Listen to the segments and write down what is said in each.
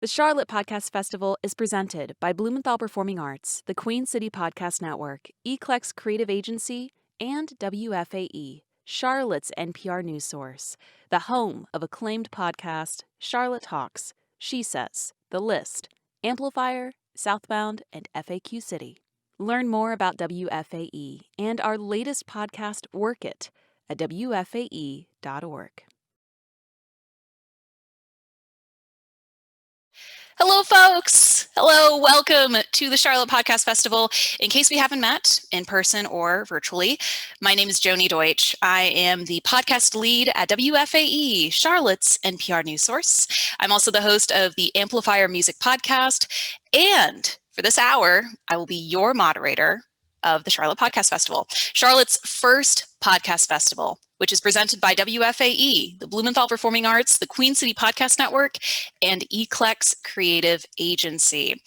The Charlotte Podcast Festival is presented by Blumenthal Performing Arts, the Queen City Podcast Network, Eclecs Creative Agency, and WFAE, Charlotte's NPR news source, the home of acclaimed podcast Charlotte Talks, She Says, The List, Amplifier, Southbound, and FAQ City. Learn more about WFAE and our latest podcast, Work It, at WFAE.org. Hello, folks. Hello, welcome to the Charlotte Podcast Festival. In case we haven't met in person or virtually, my name is Joni Deutsch. I am the podcast lead at WFAE, Charlotte's NPR news source. I'm also the host of the Amplifier Music Podcast. And for this hour, I will be your moderator of the Charlotte Podcast Festival, Charlotte's first podcast festival, which is presented by WFAE, the Blumenthal Performing Arts, the Queen City Podcast Network, and Eclecs Creative Agency.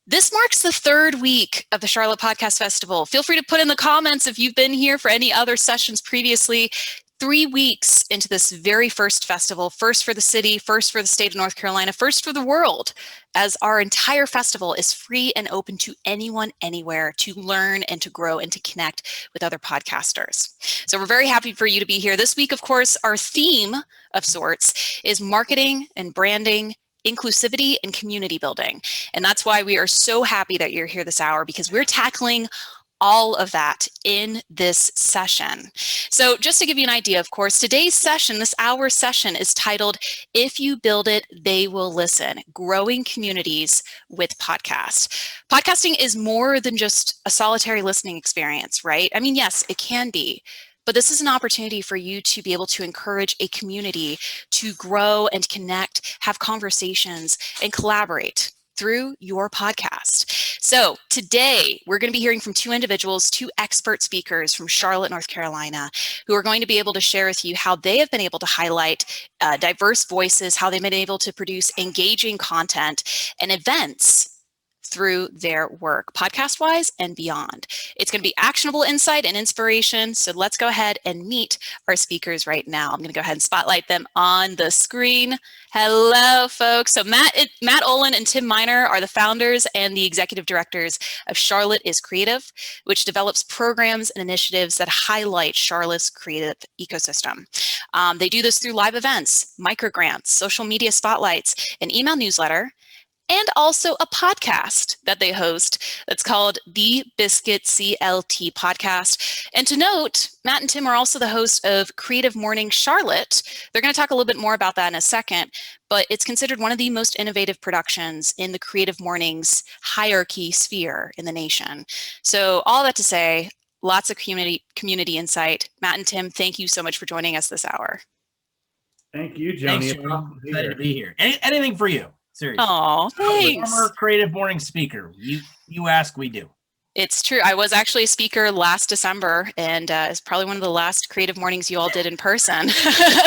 This marks the third week of the Charlotte Podcast Festival. Feel free to put in the comments if you've been here for any other sessions previously. 3 weeks into this very first festival, first for the city, first for the state of North Carolina, first for the world, as our entire festival is free and open to anyone, anywhere to learn and to grow and to connect with other podcasters. So we're very happy for you to be here. This week, of course, our theme of sorts is marketing and branding, inclusivity, and community building. And that's why we are so happy that you're here this hour, because we're tackling all of that in this session. So just to give you an idea, of course, today's session, this hour session, is titled, If You Build It, They Will Listen, Growing Communities with Podcast. Podcasting is more than just a solitary listening experience, right? I mean, yes, it can be. But this is an opportunity for you to be able to encourage a community to grow and connect, have conversations, and collaborate through your podcast. So today, we're going to be hearing from two individuals, two expert speakers from Charlotte, North Carolina, who are going to be able to share with you how they have been able to highlight diverse voices, how they've been able to produce engaging content and events through their work, podcast-wise and beyond. It's going to be actionable insight and inspiration. So let's go ahead and meet our speakers right now. I'm going to go ahead and spotlight them on the screen. Hello, folks. So Matt Olin and Tim Miner are the founders and the executive directors of Charlotte is Creative, which develops programs and initiatives that highlight Charlotte's creative ecosystem. They do this through live events, microgrants, social media spotlights, an email newsletter, and also a podcast that they host that's called the Biscuit CLT Podcast. And to note, Matt and Tim are also the host of Creative Morning Charlotte. They're going to talk a little bit more about that in a second, but it's considered one of the most innovative productions in the Creative Mornings hierarchy sphere in the nation. So all that to say, lots of community insight. Matt and Tim, thank you so much for joining us this hour. Thank you, Joni. Thanks, Joni. Excited to be here. Anything for you. Seriously. Oh, thanks. Former Creative Morning speaker. You ask, we do. It's true. I was actually a speaker last December, and it's probably one of the last Creative Mornings you all did in person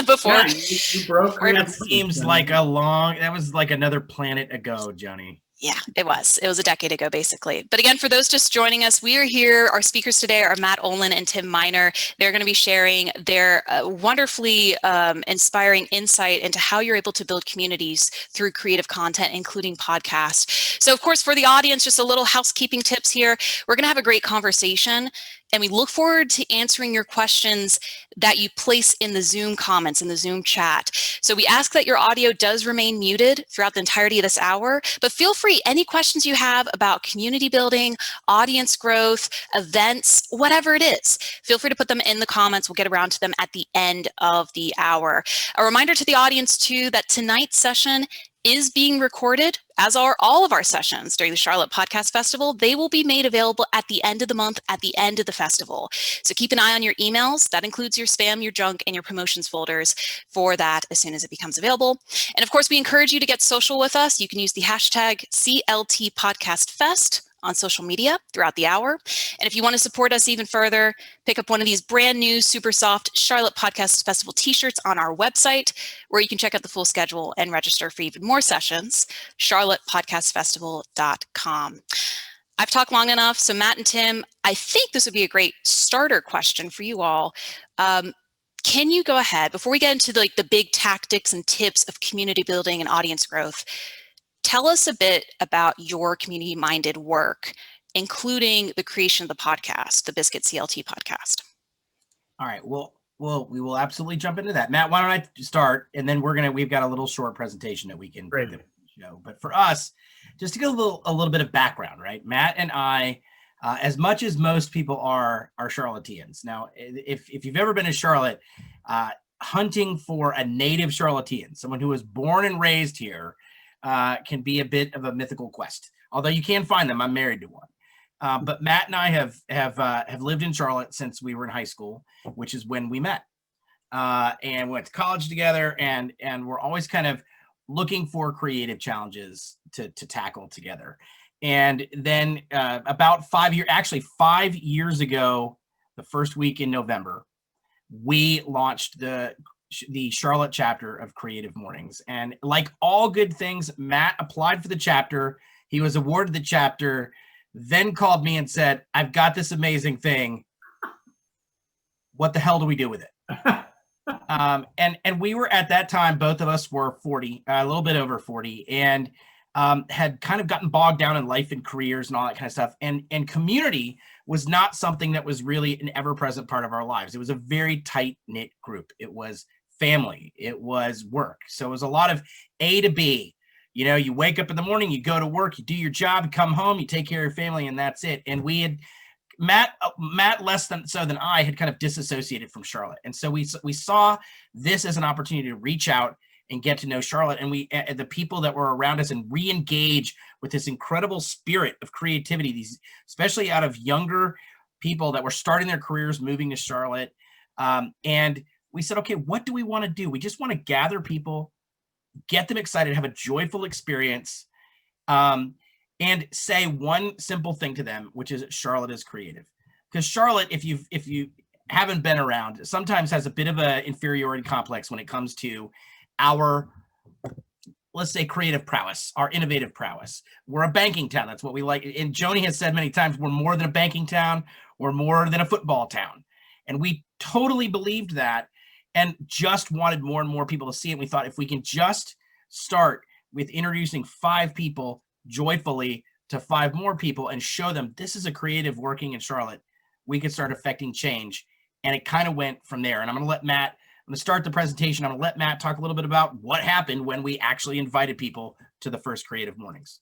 before. Yeah, you broke. That seems like that was like another planet ago, Joni. Yeah, it was. It was a decade ago, basically. But again, for those just joining us, we are here. Our speakers today are Matt Olin and Tim Miner. They're going to be sharing their wonderfully inspiring insight into how you're able to build communities through creative content, including podcasts. So, of course, for the audience, just a little housekeeping tips here. We're going to have a great conversation, and we look forward to answering your questions that you place in the Zoom comments, in the Zoom chat. So we ask that your audio does remain muted throughout the entirety of this hour, but feel free, any questions you have about community building, audience growth, events, whatever it is, feel free to put them in the comments. We'll get around to them at the end of the hour. A reminder to the audience too, that tonight's session is being recorded, as are all of our sessions during the Charlotte Podcast Festival. They will be made available at the end of the month, at the end of the festival. So keep an eye on your emails. That includes your spam, your junk, and your promotions folders for that as soon as it becomes available. And of course, we encourage you to get social with us. You can use the hashtag CLT Podcast Fest on social media throughout the hour. And if you want to support us even further, pick up one of these brand new super soft Charlotte Podcast Festival t-shirts on our website, where you can check out the full schedule and register for even more sessions, charlottepodcastfestival.com. I've talked long enough, so Matt and Tim, I think this would be a great starter question for you all. Can you go ahead, before we get into the big tactics and tips of community building and audience growth, Tell us a bit about your community-minded work, including the creation of the podcast, the Biscuit CLT Podcast. All right. Well, we will absolutely jump into that. Matt, why don't I start? And then we've got a little short presentation that we can show. But for us, just to get a little bit of background, right? Matt and I, as much as most people are Charlotteans. Now, if you've ever been to Charlotte, hunting for a native Charlottean, someone who was born and raised here, can be a bit of a mythical quest. Although you can find them. I'm married to one. But Matt and I have lived in Charlotte since we were in high school, which is when we met, and went to college together, and we're always kind of looking for creative challenges to tackle together. And then about 5 years ago, the first week in November, we launched the Charlotte chapter of Creative Mornings. And like all good things, Matt applied for the chapter. He was awarded the chapter, then called me and said, I've got this amazing thing. What the hell do we do with it? And we were, at that time, both of us were 40, a little bit over 40, and had kind of gotten bogged down in life and careers and all that kind of stuff. And community was not something that was really an ever-present part of our lives. It was a very tight-knit group. It was family. It was work. So it was a lot of A to B. You know, you wake up in the morning, you go to work, you do your job, you come home, you take care of your family, and that's it. And we had Matt less than I had kind of disassociated from Charlotte. And so we saw this as an opportunity to reach out and get to know Charlotte, and the people that were around us, and re-engage with this incredible spirit of creativity, these especially out of younger people that were starting their careers, moving to Charlotte. And we said, okay, what do we want to do? We just want to gather people, get them excited, have a joyful experience, and say one simple thing to them, which is Charlotte is creative. Because Charlotte, if you haven't been around, sometimes has a bit of an inferiority complex when it comes to our, let's say, creative prowess, our innovative prowess. We're a banking town. That's what we like. And Joni has said many times, we're more than a banking town. We're more than a football town. And we totally believed that, and just wanted more and more people to see it. We thought, if we can just start with introducing 5 people joyfully to 5 more people and show them this is a creative working in Charlotte, we could start affecting change. And it kind of went from there. And I'm going to start the presentation. I'm going to let Matt talk a little bit about what happened when we actually invited people to the first Creative Mornings.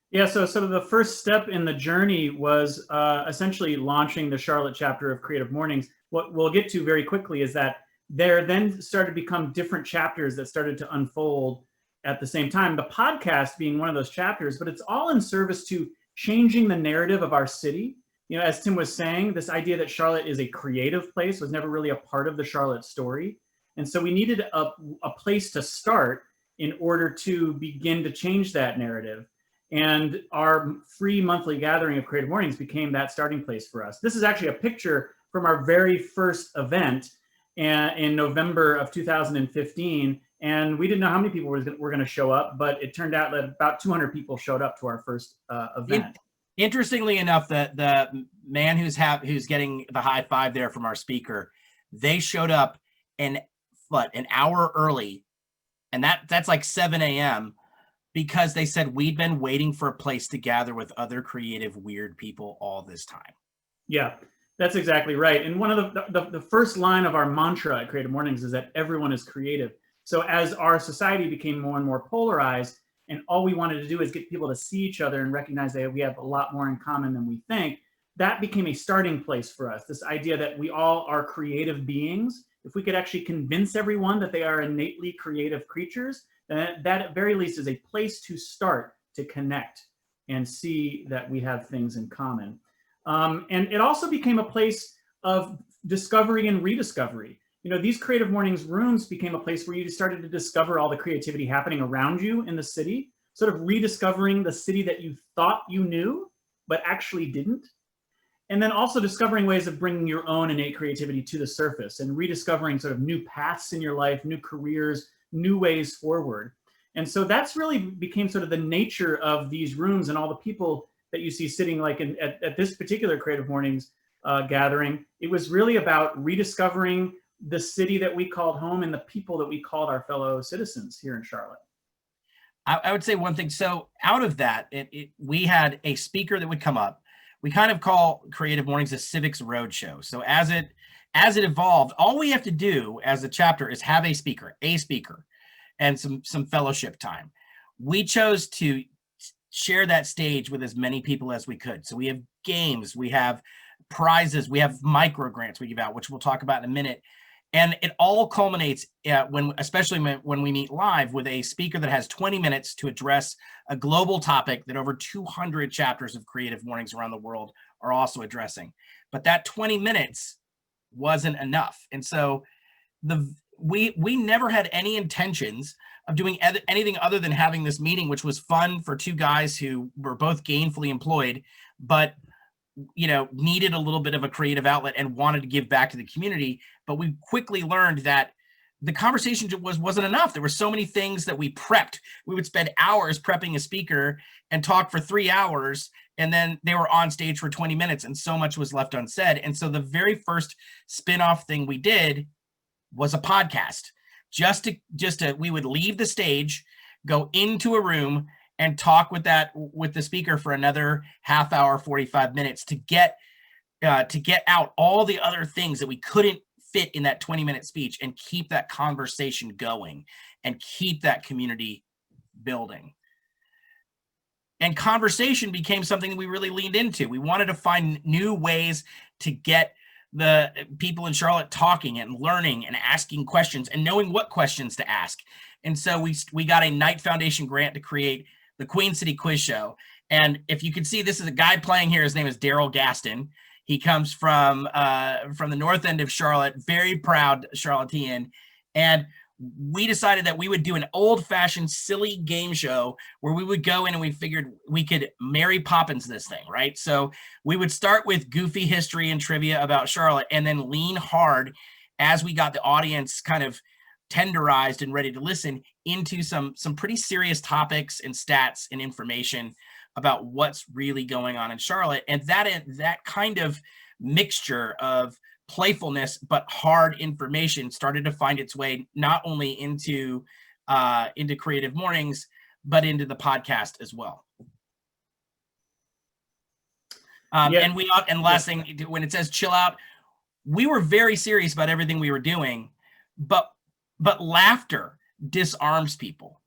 Yeah, so sort of the first step in the journey was essentially launching the Charlotte chapter of Creative Mornings. What we'll get to very quickly is that there then started to become different chapters that started to unfold at the same time. The podcast being one of those chapters, but it's all in service to changing the narrative of our city. You know, as Tim was saying, this idea that Charlotte is a creative place was never really a part of the Charlotte story. And so we needed a place to start in order to begin to change that narrative. And our free monthly gathering of Creative Mornings became that starting place for us. This is actually a picture from our very first event in November of 2015. And we didn't know how many people were going to show up, but it turned out that about 200 people showed up to our first event. Interestingly enough, the man who's getting the high five there from our speaker, they showed up an hour early, and that's like 7 a.m. because they said we'd been waiting for a place to gather with other creative, weird people all this time. Yeah, that's exactly right. And one of the first line of our mantra at Creative Mornings is that everyone is creative. So as our society became more and more polarized, and all we wanted to do is get people to see each other and recognize that we have a lot more in common than we think, that became a starting place for us. This idea that we all are creative beings. If we could actually convince everyone that they are innately creative creatures, then that at very least is a place to start to connect and see that we have things in common. And it also became a place of discovery and rediscovery. You know, these Creative Mornings rooms became a place where you started to discover all the creativity happening around you in the city, sort of rediscovering the city that you thought you knew, but actually didn't. And then also discovering ways of bringing your own innate creativity to the surface and rediscovering sort of new paths in your life, new careers, new ways forward. And so that's really became sort of the nature of these rooms, and all the people that you see sitting like at this particular Creative Mornings gathering. It was really about rediscovering the city that we called home and the people that we called our fellow citizens here in Charlotte. I would say one thing. So out of that, we had a speaker that would come up. We kind of call Creative Mornings a civics roadshow. So as it evolved, all we have to do as a chapter is have a speaker, and some fellowship time. We chose to share that stage with as many people as we could. So we have games, we have prizes, we have micro grants we give out, which we'll talk about in a minute. And it all culminates especially when we meet live, with a speaker that has 20 minutes to address a global topic that over 200 chapters of Creative Mornings around the world are also addressing. But that 20 minutes wasn't enough. And so we never had any intentions of doing anything other than having this meeting, which was fun for two guys who were both gainfully employed, but needed a little bit of a creative outlet and wanted to give back to the community. But we quickly learned that the conversation wasn't enough. There were so many things that we prepped. We would spend hours prepping a speaker and talk for 3 hours, and then they were on stage for 20 minutes, and so much was left unsaid. And so the very first spin-off thing we did was a podcast. We would leave the stage, go into a room, and talk with the speaker for another half hour, 45 minutes to get out all the other things that we couldn't fit in that 20-minute speech, and keep that conversation going and keep that community building. And conversation became something that we really leaned into. We wanted to find new ways to get the people in Charlotte talking and learning and asking questions and knowing what questions to ask. And so we got a Knight Foundation grant to create the Queen City Quiz Show. And if you can see, this is a guy playing here. His name is Daryl Gaston. He comes from the north end of Charlotte, very proud Charlottean. And we decided that we would do an old-fashioned silly game show where we would go in and we figured we could Mary Poppins this thing, right? So we would start with goofy history and trivia about Charlotte, and then lean hard as we got the audience kind of tenderized and ready to listen into some pretty serious topics and stats and information about what's really going on in Charlotte. And that kind of mixture of playfulness but hard information started to find its way not only into Creative Mornings, but into the podcast as well. And last thing, when it says chill out, we were very serious about everything we were doing, but laughter disarms people.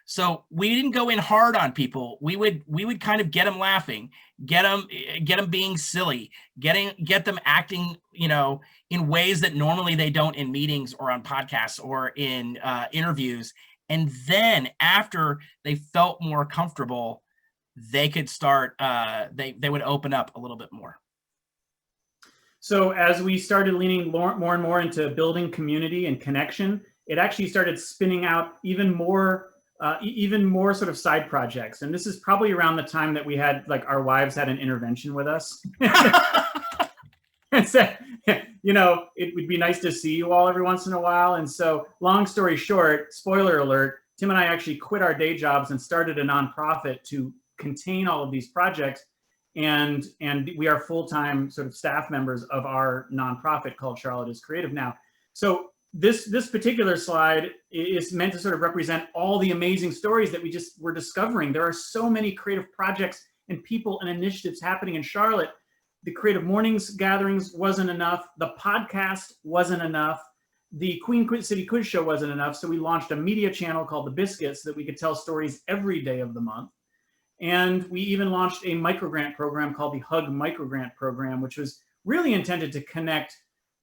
So we didn't go in hard on people. We would kind of get them laughing, get them being silly, get them acting, in ways that normally they don't in meetings or on podcasts or in interviews. And then after they felt more comfortable, they could start. They would open up a little bit more. So as we started leaning more and more into building community and connection, it actually started spinning out even more sort of side projects. And this is probably around the time that we had, like, our wives had an intervention with us. And said, it would be nice to see you all every once in a while. And so, long story short, spoiler alert, Tim and I actually quit our day jobs and started a nonprofit to contain all of these projects. And we are full-time sort of staff members of our nonprofit called Charlotte is Creative now. So this particular slide is meant to sort of represent all the amazing stories that we just were discovering. There are so many creative projects and people and initiatives happening in Charlotte. The Creative Mornings gatherings wasn't enough. The podcast wasn't enough. The Queen City Quiz Show wasn't enough. So we launched a media channel called The Biscuits so that we could tell stories every day of the month. And we even launched a microgrant program called the Hug Microgrant Program, which was really intended to connect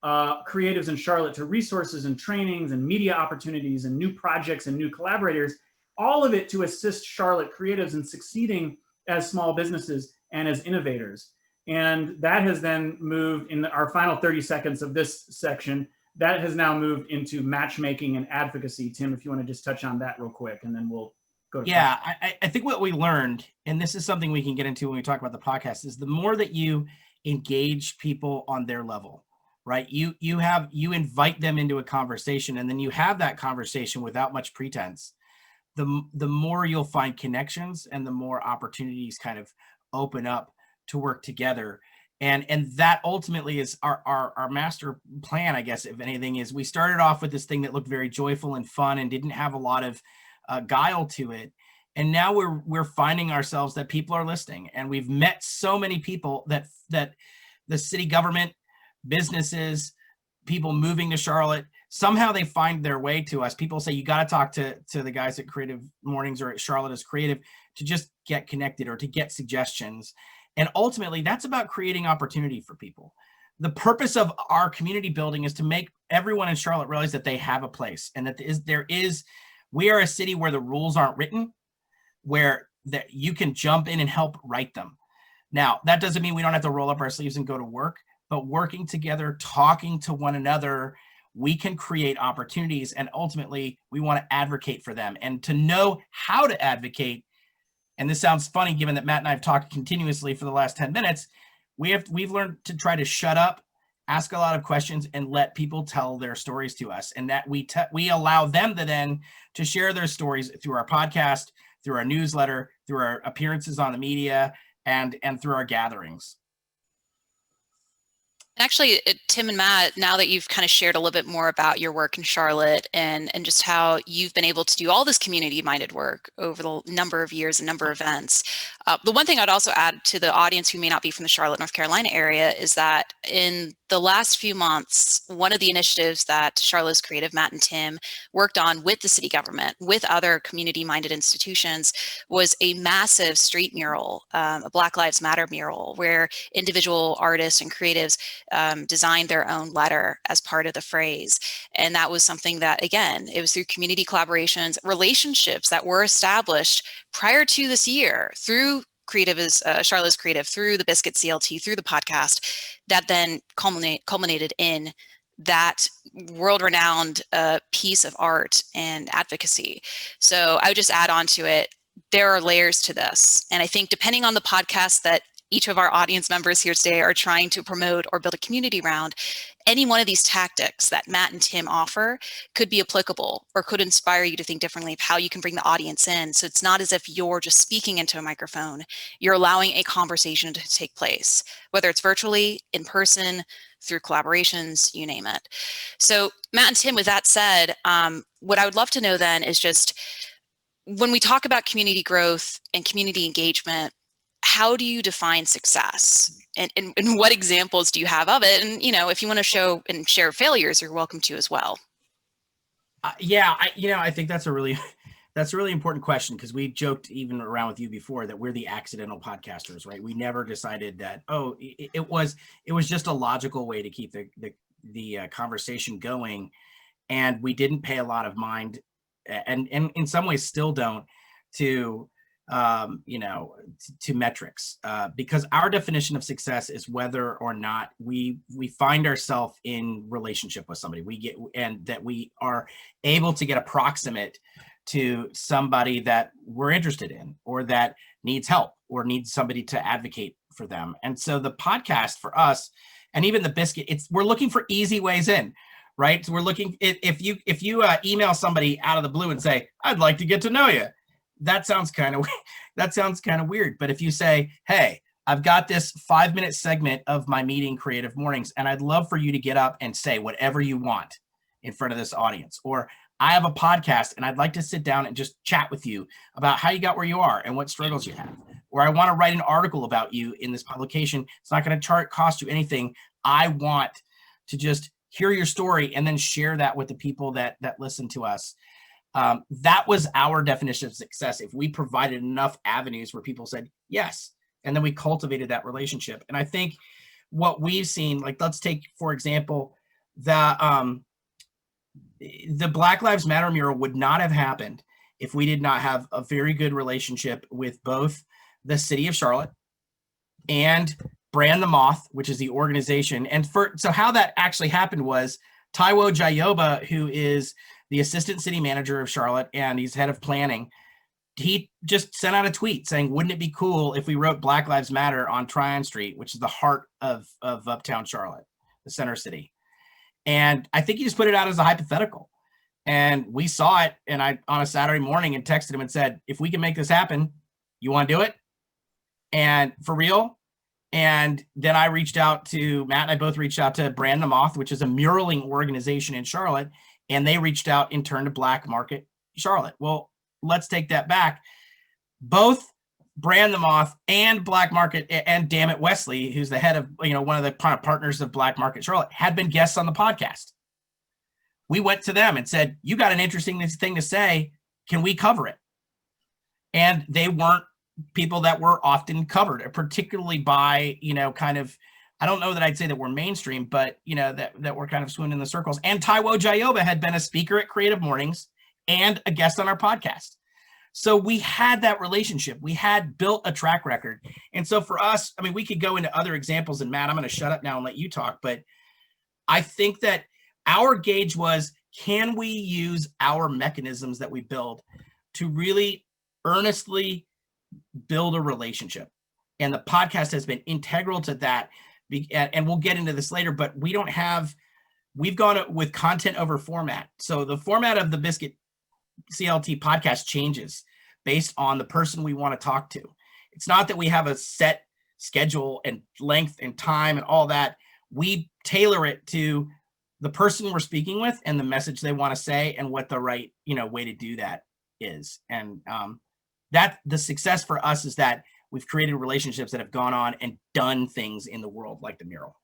creatives in Charlotte to resources and trainings and media opportunities and new projects and new collaborators, all of it to assist Charlotte creatives in succeeding as small businesses and as innovators. And that has then moved in our final 30 seconds of this section, that has now moved into matchmaking and advocacy. Tim, if you want to just touch on that real quick, and then we'll go to I think what we learned, and this is something we can get into when we talk about the podcast, is the more that you engage people on their level, right? You invite them into a conversation, and then you have that conversation without much pretense. The more you'll find connections, and the more opportunities kind of open up to work together. And that ultimately is our master plan, I guess, if anything, is we started off with this thing that looked very joyful and fun and didn't have a lot of guile to it. And now we're finding ourselves that people are listening, and we've met so many people that the city government, businesses, people moving to Charlotte, somehow they find their way to us. People say, you got to talk to the guys at Creative Mornings or at Charlotte is Creative to just get connected or to get suggestions. And ultimately, that's about creating opportunity for people. The purpose of our community building is to make everyone in Charlotte realize that they have a place, and that we are a city where the rules aren't written, where that you can jump in and help write them. Now, that doesn't mean we don't have to roll up our sleeves and go to work, but working together, talking to one another, we can create opportunities, and ultimately we want to advocate for them. And to know how to advocate, and this sounds funny given that Matt and I have talked continuously for the last 10 minutes, we've learned to try to shut up, ask a lot of questions, and let people tell their stories to us. And that we allow them to share their stories through our podcast, through our newsletter, through our appearances on the media, and through our gatherings. Actually, Tim and Matt, now that you've kind of shared a little bit more about your work in Charlotte and just how you've been able to do all this community-minded work over the number of years and number of events, the one thing I'd also add to the audience who may not be from the Charlotte, North Carolina area is that in the last few months, one of the initiatives that Charlotte's Creative, Matt and Tim, worked on with the city government, with other community-minded institutions, was a massive street mural, a Black Lives Matter mural, where individual artists and creatives designed their own letter as part of the phrase. And that was something that, again, it was through community collaborations, relationships that were established prior to this year through Charlotte's Creative, through the Biscuit CLT, through the podcast, that then culminated in that world-renowned piece of art and advocacy. So I would just add on to it, there are layers to this. And I think depending on the podcast that each of our audience members here today are trying to promote or build a community around, any one of these tactics that Matt and Tim offer could be applicable or could inspire you to think differently of how you can bring the audience in. So it's not as if you're just speaking into a microphone, you're allowing a conversation to take place, whether it's virtually, in person, through collaborations, you name it. So Matt and Tim, with that said, what I would love to know then is just, when we talk about community growth and community engagement, how do you define success, and what examples do you have of it? And, if you want to show and share failures, you're welcome to as well. I think that's a really important question, because we joked even around with you before that we're the accidental podcasters, right? We never decided that, it was just a logical way to keep the conversation going. And we didn't pay a lot of mind, and in some ways still don't, to metrics, because our definition of success is whether or not we find ourselves in relationship with somebody, and that we are able to get approximate to somebody that we're interested in, or that needs help, or needs somebody to advocate for them. And so the podcast for us, and even the Biscuit, we're looking for easy ways in, right? So we're looking, if you email somebody out of the blue and say, I'd like to get to know you, that sounds kind of weird. But if you say, hey, I've got this 5-minute segment of my meeting, Creative Mornings, and I'd love for you to get up and say whatever you want in front of this audience, or I have a podcast and I'd like to sit down and just chat with you about how you got where you are and what struggles you have, or I want to write an article about you in this publication. It's not going to cost you anything. I want to just hear your story and then share that with the people that listen to us. That was our definition of success. If we provided enough avenues where people said yes, and then we cultivated that relationship. And I think what we've seen, like, let's take, for example, the Black Lives Matter mural would not have happened if we did not have a very good relationship with both the city of Charlotte and Brand the Moth, which is the organization. And so how that actually happened was Taiwo Jayoba, who is the assistant city manager of Charlotte, and he's head of planning, he just sent out a tweet saying, wouldn't it be cool if we wrote Black Lives Matter on Tryon Street, which is the heart of uptown Charlotte, the center city. And I think he just put it out as a hypothetical. And we saw it, and I on a Saturday morning and texted him and said, if we can make this happen, you want to do it? And for real? And then I reached out to Matt, and I both reached out to Brand the Moth, which is a muraling organization in Charlotte. And they reached out in turn to Black Market Charlotte. Well, let's take that back. both Brand the Moth and Black Market, and Damn It Wesley, who's the head of, one of the partners of Black Market Charlotte, had been guests on the podcast. We went to them and said, you got an interesting thing to say. Can we cover it? And they weren't people that were often covered, particularly by, kind of, I don't know that I'd say that we're mainstream, but, that we're kind of swimming in the circles. And Taiwo Jayoba had been a speaker at Creative Mornings and a guest on our podcast. So we had that relationship. We had built a track record. And so for us, I mean, we could go into other examples. And Matt, I'm going to shut up now and let you talk. But I think that our gauge was, can we use our mechanisms that we build to really earnestly build a relationship? And the podcast has been integral to that. And we'll get into this later, but we've gone with content over format. So the format of the Biscuit CLT podcast changes based on the person we want to talk to. It's not that we have a set schedule and length and time and all that. We tailor it to the person we're speaking with and the message they want to say and what the right, way to do that is. And that the success for us is that we've created relationships that have gone on and done things in the world like the Mural.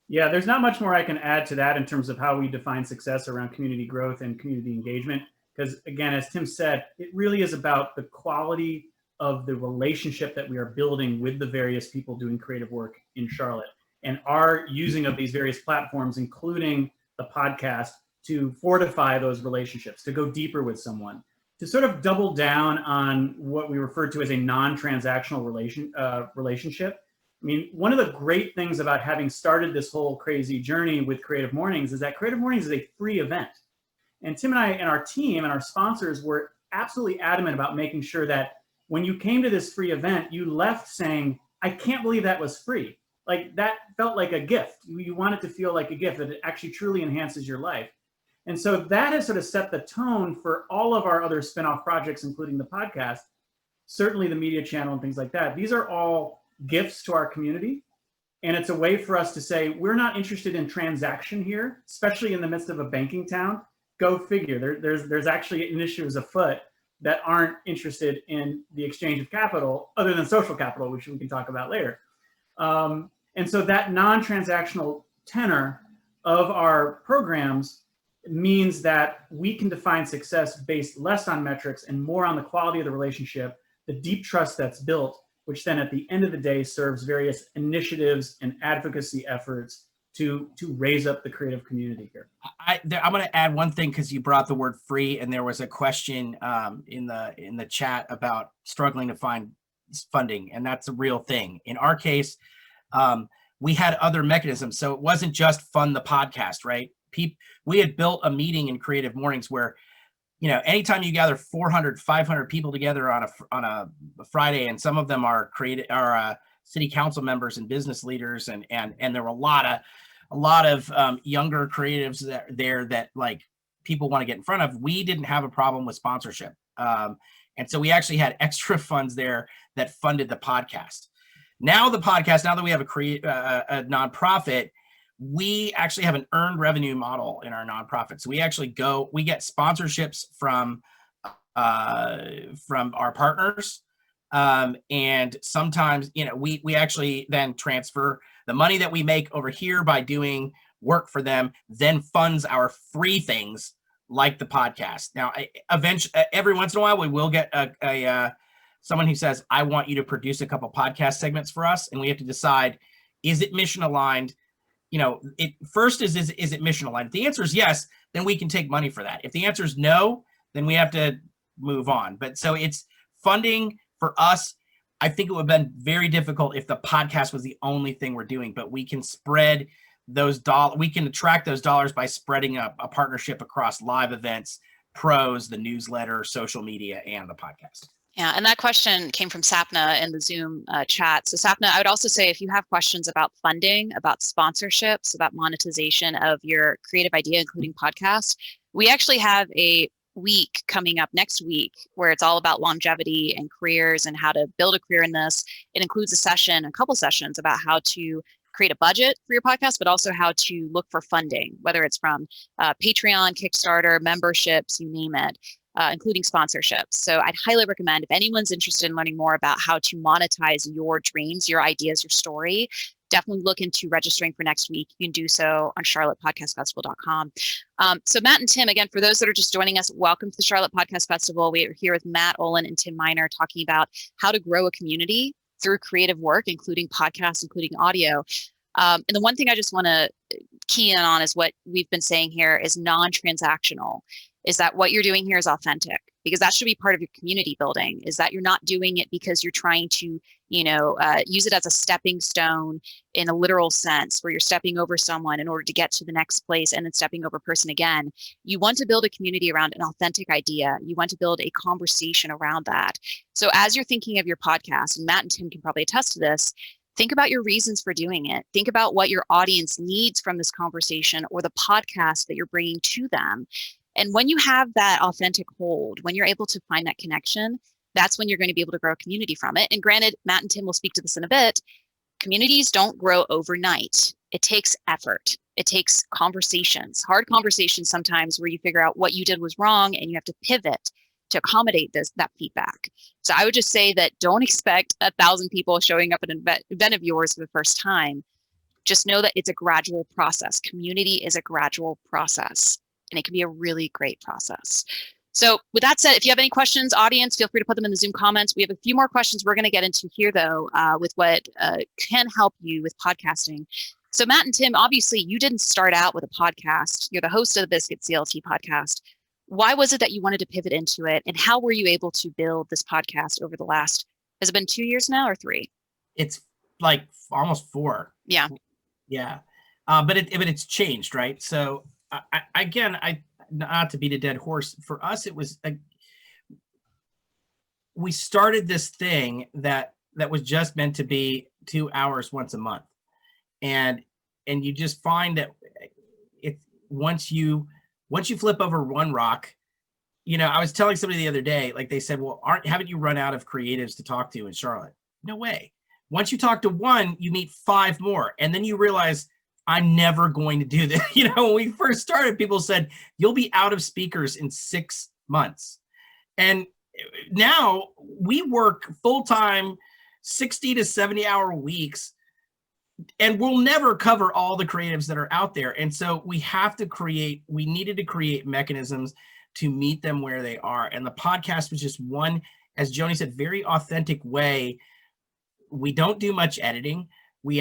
Yeah, there's not much more I can add to that in terms of how we define success around community growth and community engagement. Because again, as Tim said, it really is about the quality of the relationship that we are building with the various people doing creative work in Charlotte, and our using of these various platforms, including the podcast, to fortify those relationships, to go deeper with someone, to sort of double down on what we refer to as a non-transactional relationship. I mean, one of the great things about having started this whole crazy journey with Creative Mornings is that Creative Mornings is a free event. And Tim and I and our team and our sponsors were absolutely adamant about making sure that when you came to this free event, you left saying, I can't believe that was free. Like, that felt like a gift. You want it to feel like a gift, that it actually truly enhances your life. And so that has sort of set the tone for all of our other spinoff projects, including the podcast, certainly the media channel and things like that. These are all gifts to our community. And it's a way for us to say, we're not interested in transaction here, especially in the midst of a banking town. Go figure. There's actually initiatives afoot that aren't interested in the exchange of capital other than social capital, which we can talk about later. And so that non-transactional tenor of our programs means that we can define success based less on metrics and more on the quality of the relationship, the deep trust that's built, which then at the end of the day serves various initiatives and advocacy efforts to raise up the creative community here. I'm going to add one thing, because you brought the word free, and there was a question in the chat about struggling to find funding, and that's a real thing. In our case, we had other mechanisms, so it wasn't just fund the podcast, right? We had built a meeting in Creative Mornings where, anytime you gather 400, 500 people together on a Friday, and some of them are city council members and business leaders, and there were a lot of younger creatives there that like people want to get in front of. We didn't have a problem with sponsorship, and so we actually had extra funds there that funded the podcast. Now that we have a nonprofit, we actually have an earned revenue model in our nonprofit. So we get sponsorships from our partners. And sometimes, we actually then transfer the money that we make over here by doing work for them, then funds our free things like the podcast. Now, eventually, every once in a while, we will get someone who says, I want you to produce a couple podcast segments for us. And we have to decide, is it mission aligned? Is it mission aligned? If the answer is yes, then we can take money for that. If the answer is no, then we have to move on. But so it's funding for us. I think it would have been very difficult if the podcast was the only thing we're doing, but we can spread those dollars. We can attract those dollars by spreading a partnership across live events, pros, the newsletter, social media, and the podcast. Yeah, and that question came from Sapna in the Zoom chat. So Sapna, I would also say if you have questions about funding, about sponsorships, about monetization of your creative idea, including podcasts, we actually have a week coming up next week where it's all about longevity and careers and how to build a career in this. It includes a couple sessions about how to create a budget for your podcast, but also how to look for funding, whether it's from Patreon, Kickstarter, memberships, you name it. including sponsorships. So I'd highly recommend, if anyone's interested in learning more about how to monetize your dreams, your ideas, your story, definitely look into registering for next week. You can do so on charlottepodcastfestival.com. So Matt and Tim, again, for those that are just joining us, welcome to the Charlotte Podcast Festival. We are here with Matt, Olin, and Tim Miner talking about how to grow a community through creative work, including podcasts, including audio. And the one thing I just want to key in on is what we've been saying here is non-transactional, is that what you're doing here is authentic, because that should be part of your community building, is that you're not doing it because you're trying to, use it as a stepping stone in a literal sense, where you're stepping over someone in order to get to the next place and then stepping over a person again. You want to build a community around an authentic idea. You want to build a conversation around that. So as you're thinking of your podcast, and Matt and Tim can probably attest to this, think about your reasons for doing it. Think about what your audience needs from this conversation or the podcast that you're bringing to them. And when you have that authentic hold, when you're able to find that connection, that's when you're going to be able to grow a community from it. And granted, Matt and Tim will speak to this in a bit. Communities don't grow overnight. It takes effort. It takes conversations, hard conversations sometimes, where you figure out what you did was wrong and you have to pivot to accommodate that feedback. So I would just say that don't expect 1,000 people showing up at an event of yours for the first time. Just know that it's a gradual process. Community is a gradual process, and it can be a really great process. So with that said, if you have any questions, audience, feel free to put them in the Zoom comments. We have a few more questions we're going to get into here, though, with what can help you with podcasting. So Matt and Tim, obviously, you didn't start out with a podcast. You're the host of the Biscuit CLT Podcast. Why was it that you wanted to pivot into it, and how were you able to build this podcast over the last, has it been 2 years now or 3? It's like almost 4. Yeah. Yeah. But it's changed, right? So I not to beat a dead horse, for us, it was, we started this thing that was just meant to be 2 hours once a month. And you just find that once you flip over one rock, I was telling somebody the other day, like they said, well, haven't you run out of creatives to talk to in Charlotte? No way. Once you talk to one, you meet 5 more. And then you realize, I'm never going to do this. When we first started, people said, you'll be out of speakers in 6 months. And now we work full-time, 60 to 70 hour weeks, and we'll never cover all the creatives that are out there. And so we needed to create mechanisms to meet them where they are. And the podcast was just one, as Joni said, very authentic way. We don't do much editing. We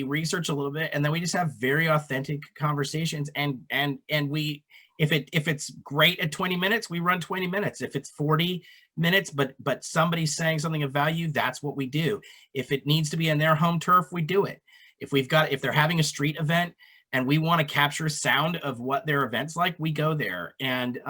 research a little bit, and then we just have very authentic conversations. And we, if it's great at 20 minutes, we run 20 minutes. If it's 40 minutes, but somebody's saying something of value, that's what we do. If it needs to be in their home turf, we do it. If they're having a street event and we want to capture sound of what their event's like, we go there. And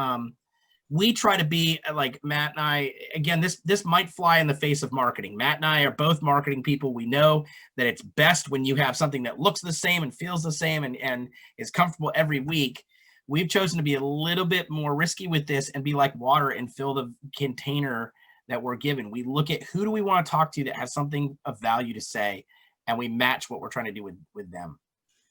we try to be like Matt and I, again, this might fly in the face of marketing. Matt and I are both marketing people. We know that it's best when you have something that looks the same and feels the same and is comfortable every week. We've chosen to be a little bit more risky with this and be like water and fill the container that we're given. We look at who do we want to talk to that has something of value to say, and we match what we're trying to do with them.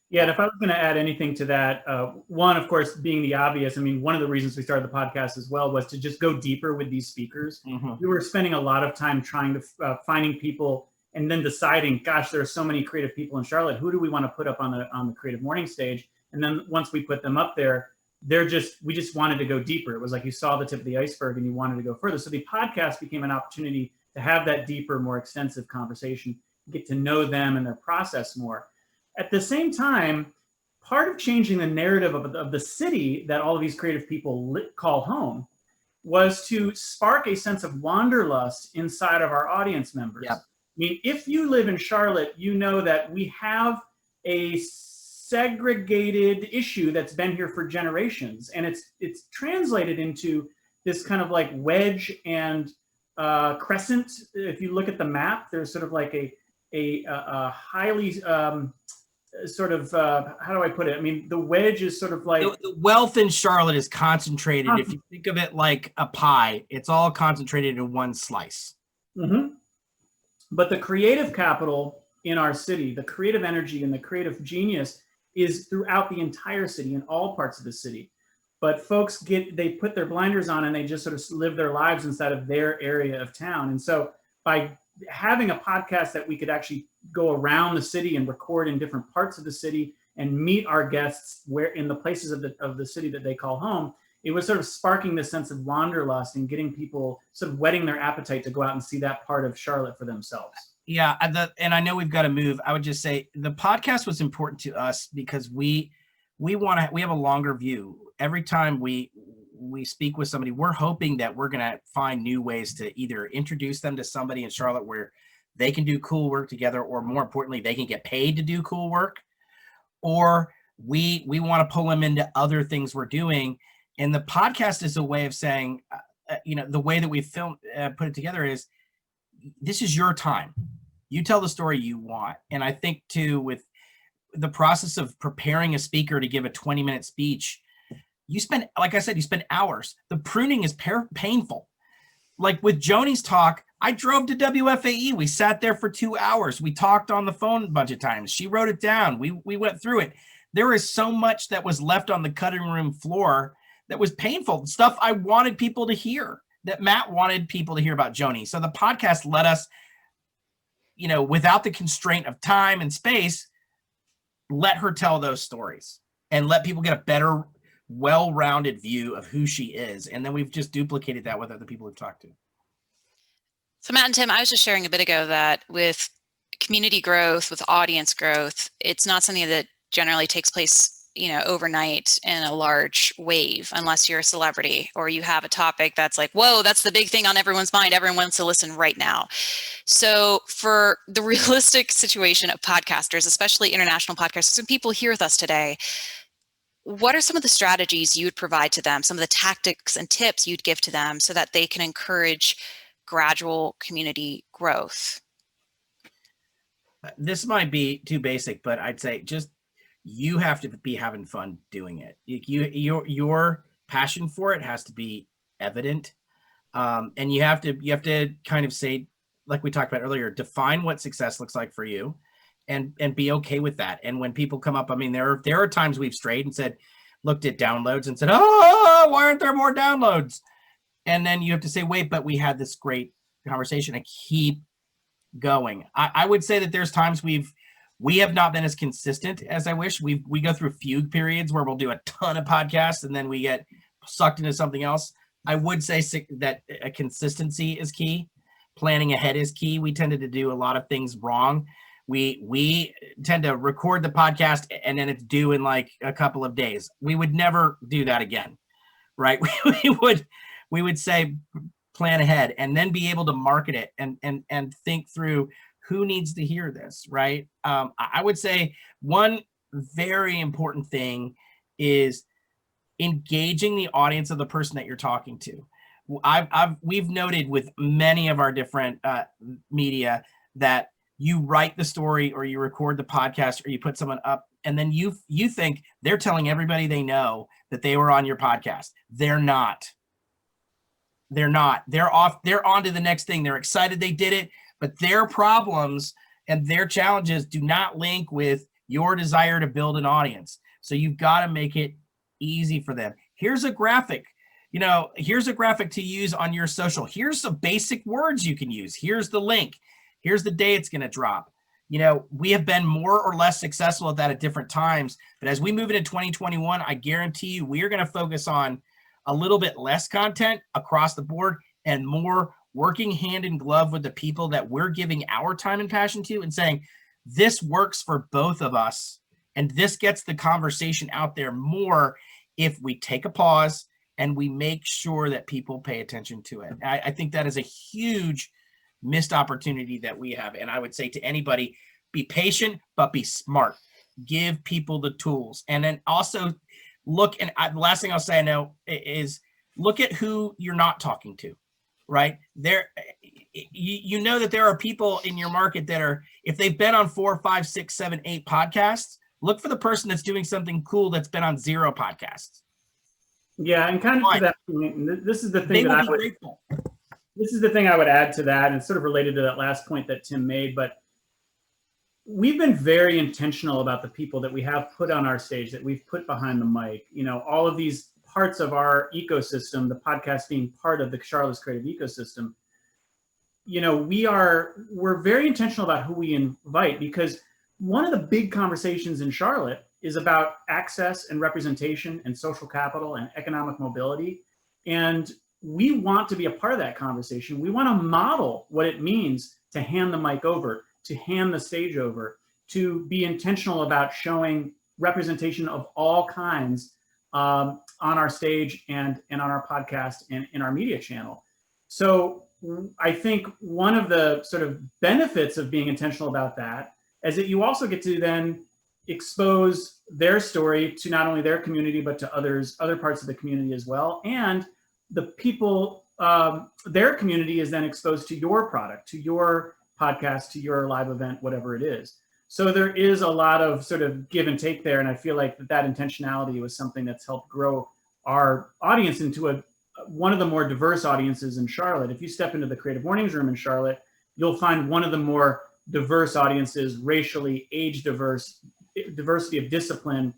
Yeah, and if I was going to add anything to that, one, of course, being the obvious, one of the reasons we started the podcast as well was to just go deeper with these speakers. Mm-hmm. We were spending a lot of time trying to finding people and then deciding, gosh, there are so many creative people in Charlotte. Who do we want to put up on the creative morning stage? And then once we put them up there, we just wanted to go deeper. It was like you saw the tip of the iceberg and you wanted to go further. So the podcast became an opportunity to have that deeper, more extensive conversation, get to know them and their process more. At the same time, part of changing the narrative of the city that all of these creative people call home was to spark a sense of wanderlust inside of our audience members. Yep. If you live in Charlotte, you know that we have a segregated issue that's been here for generations, and it's translated into this kind of like wedge and crescent. If you look at the map, there's sort of like a highly sort of how do I put it? The wedge is sort of like the wealth in Charlotte is concentrated. If you think of it like a pie, it's all concentrated in one slice. Mm-hmm. But the creative capital in our city, the creative energy and the creative genius is throughout the entire city, in all parts of the city. but folks they put their blinders on and they just sort of live their lives inside of their area of town. And so by having a podcast that we could actually go around the city and record in different parts of the city and meet our guests where in the places of the city that they call home, it was sort of sparking this sense of wanderlust and getting people sort of whetting their appetite to go out and see that part of Charlotte for themselves. Yeah, and I know we've got to move. I would just say the podcast was important to us because we have a longer view. Every time we speak with somebody, we're hoping that we're going to find new ways to either introduce them to somebody in Charlotte where they can do cool work together, or more importantly, they can get paid to do cool work, or we want to pull them into other things we're doing. And the podcast is a way of saying, the way that we put it together is, this is your time. You tell the story you want. And I think too, with the process of preparing a speaker to give a 20-minute speech, you spend hours. The pruning is painful. Like with Joni's talk, I drove to WFAE. We sat there for 2 hours. We talked on the phone a bunch of times. She wrote it down. We went through it. There is so much that was left on the cutting room floor that was painful. Stuff I wanted people to hear, that Matt wanted people to hear about Joni. So the podcast let us, without the constraint of time and space, let her tell those stories and let people get a better, well-rounded view of who she is. And then we've just duplicated that with other people we've talked to. So Matt and Tim, I was just sharing a bit ago that with community growth, with audience growth, it's not something that generally takes place overnight in a large wave, unless you're a celebrity or you have a topic that's like, whoa, that's the big thing on everyone's mind. Everyone wants to listen right now. So for the realistic situation of podcasters, especially international podcasters and people here with us today, what are some of the strategies you would provide to them, some of the tactics and tips you'd give to them so that they can encourage gradual community growth? This might be too basic, but I'd say just you have to be having fun doing it. Your passion for it has to be evident, and you have to kind of say, like we talked about earlier, define what success looks like for you, and be okay with that. And when people come up, I mean, there are times we've strayed and looked at downloads and said, oh, why aren't there more downloads? And then you have to say, wait, but we had this great conversation, and keep going. I would say that there's times we have not been as consistent as I wish. We go through fugue periods where we'll do a ton of podcasts and then we get sucked into something else. I would say that a consistency is key. Planning ahead is key. We tended to do a lot of things wrong. We tend to record the podcast and then it's due in like a couple of days. We would never do that again, right? We would say plan ahead and then be able to market it and think through who needs to hear this, right? I would say one very important thing is engaging the audience of the person that you're talking to. We've noted with many of our different media that you write the story or you record the podcast or you put someone up and then you think they're telling everybody they know that they were on your podcast. They're not. They're off. They're on to the next thing. They're excited they did it. But their problems and their challenges do not link with your desire to build an audience. So you've got to make it easy for them. Here's a graphic. Here's a graphic to use on your social. Here's some basic words you can use. Here's the link. Here's the day it's going to drop. We have been more or less successful at that at different times. But as we move into 2021, I guarantee you we are going to focus on a little bit less content across the board and more working hand in glove with the people that we're giving our time and passion to and saying, this works for both of us. And this gets the conversation out there more if we take a pause and we make sure that people pay attention to it. I think that is a huge missed opportunity that we have. And I would say to anybody, be patient, but be smart. Give people the tools. And then also look, and the last thing I'll say I know is look at who you're not talking to. Right there, you know that there are people in your market that are, if they've been on 4, 5, 6, 7, 8 podcasts, look for the person that's doing something cool that's been on 0 podcasts. Yeah, and kind of to that point, this is the thing this is the thing I would add to that, and it's sort of related to that last point that Tim made. But we've been very intentional about the people that we have put on our stage, that we've put behind the mic. All of these parts of our ecosystem, the podcast being part of the Charlotte's creative ecosystem, we're very intentional about who we invite, because one of the big conversations in Charlotte is about access and representation and social capital and economic mobility. And we want to be a part of that conversation. We want to model what it means to hand the mic over, to hand the stage over, to be intentional about showing representation of all kinds on our stage and on our podcast and in our media channel. So I think one of the sort of benefits of being intentional about that is that you also get to then expose their story to not only their community, but to other parts of the community as well. And the people, their community is then exposed to your product, to your podcast, to your live event, whatever it is. So there is a lot of sort of give and take there. And I feel like that intentionality was something that's helped grow our audience into one of the more diverse audiences in Charlotte. If you step into the Creative Mornings room in Charlotte, you'll find one of the more diverse audiences, racially, age diverse, diversity of discipline,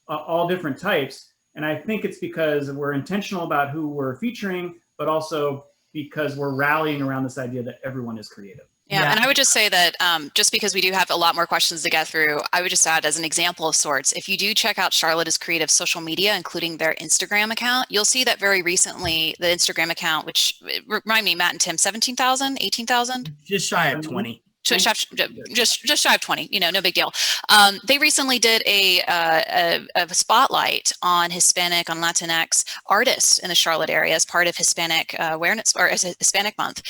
all different types. And I think it's because we're intentional about who we're featuring, but also because we're rallying around this idea that everyone is creative. Yeah, and I would just say that just because we do have a lot more questions to get through, I would just add as an example of sorts, if you do check out Charlotte is Creative social media, including their Instagram account, you'll see that very recently the Instagram account, which remind me, Matt and Tim, 17,000, 18,000? Just shy of 20. Just shy of 20, no big deal. They recently did a spotlight on Hispanic, on Latinx artists in the Charlotte area as part of Hispanic awareness, or as a Hispanic month.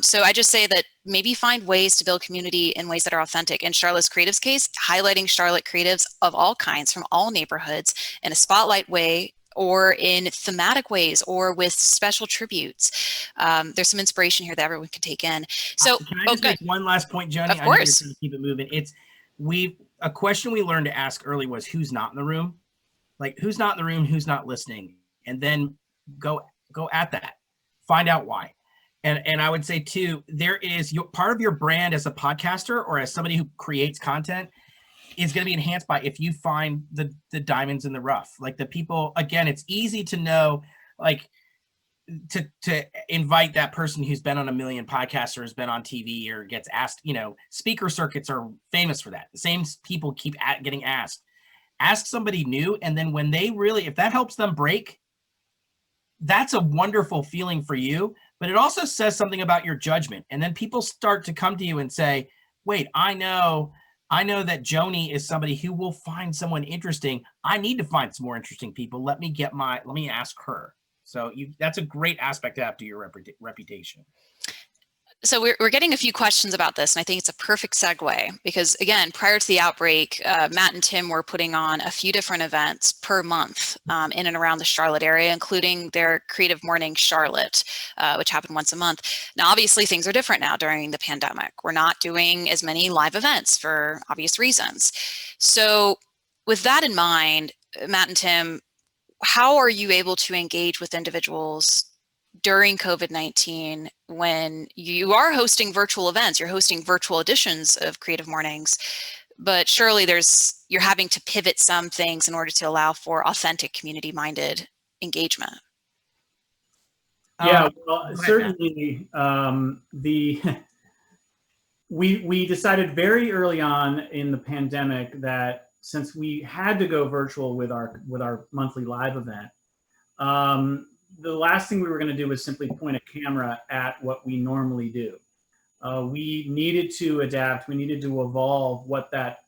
So I just say that maybe find ways to build community in ways that are authentic. In Charlotte's Creatives case, highlighting Charlotte creatives of all kinds from all neighborhoods in a spotlight way, or in thematic ways, or with special tributes. There's some inspiration here that everyone can take in. So can I just make one last point, Joni? Of course. I know you're trying to keep it moving. A question we learned to ask early was who's not in the room? Like who's not in the room, who's not listening? And then go at that. Find out why. And I would say too, there is part of your brand as a podcaster or as somebody who creates content is going to be enhanced by if you find the diamonds in the rough. Like the people, again, it's easy to know, like to invite that person who's been on a million podcasts or has been on TV or gets asked, speaker circuits are famous for that. The same people keep getting asked. Ask somebody new. And then when they really, if that helps them break, that's a wonderful feeling for you, but it also says something about your judgment. And then people start to come to you and say, wait, I know that Joni is somebody who will find someone interesting. I need to find some more interesting people. Let me ask her. So that's a great aspect to have to your reputation. So we're getting a few questions about this, and I think it's a perfect segue because, again, prior to the outbreak, Matt and Tim were putting on a few different events per month in and around the Charlotte area, including their Creative Morning Charlotte, which happened once a month. Now, obviously, things are different now during the pandemic. We're not doing as many live events for obvious reasons. So with that in mind, Matt and Tim, how are you able to engage with individuals during COVID-19 when you are hosting virtual events, you're hosting virtual editions of Creative Mornings, but surely you're having to pivot some things in order to allow for authentic community-minded engagement? Yeah, well, certainly we decided very early on in the pandemic that since we had to go virtual with our monthly live event, the last thing we were going to do was simply point a camera at what we normally do. We needed to adapt. We needed to evolve what that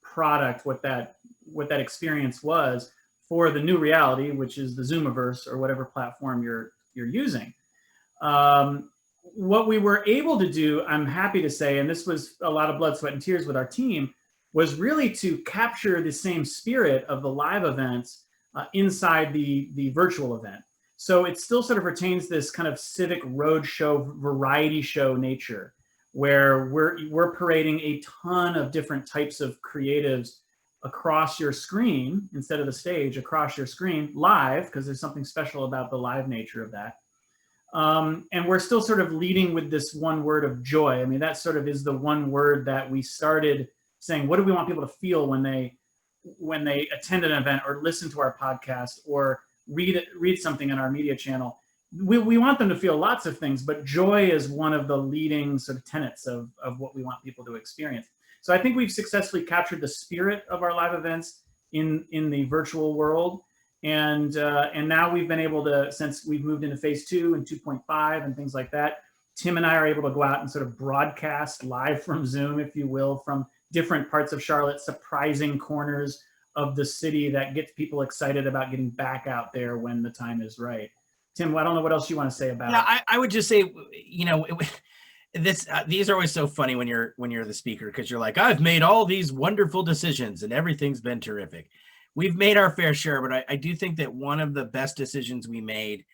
product, what that experience was for the new reality, which is the Zoomiverse or whatever platform you're using. What we were able to do, I'm happy to say, and this was a lot of blood, sweat, and tears with our team, was really to capture the same spirit of the live events inside the virtual event. So it still sort of retains this kind of civic roadshow, variety show nature, where we're parading a ton of different types of creatives across your screen instead of the stage, across your screen live, because there's something special about the live nature of that. And we're still sort of leading with this one word of joy. I mean, that sort of is the one word that we started saying, what do we want people to feel when they attend an event or listen to our podcast or read something on our media channel. We want them to feel lots of things, but joy is one of the leading sort of tenets of what we want people to experience. So I think we've successfully captured the spirit of our live events in the virtual world. And now we've been able to, since we've moved into phase 2 and 2.5 and things like that, Tim and I are able to go out and sort of broadcast live from Zoom, if you will, from different parts of Charlotte, surprising corners of the city that gets people excited about getting back out there when the time is right. Tim, I don't know what else you want to say about it. I would just say, these are always so funny when you're the speaker, because you're like, I've made all these wonderful decisions and everything's been terrific. We've made our fair share, but I do think that one of the best decisions we made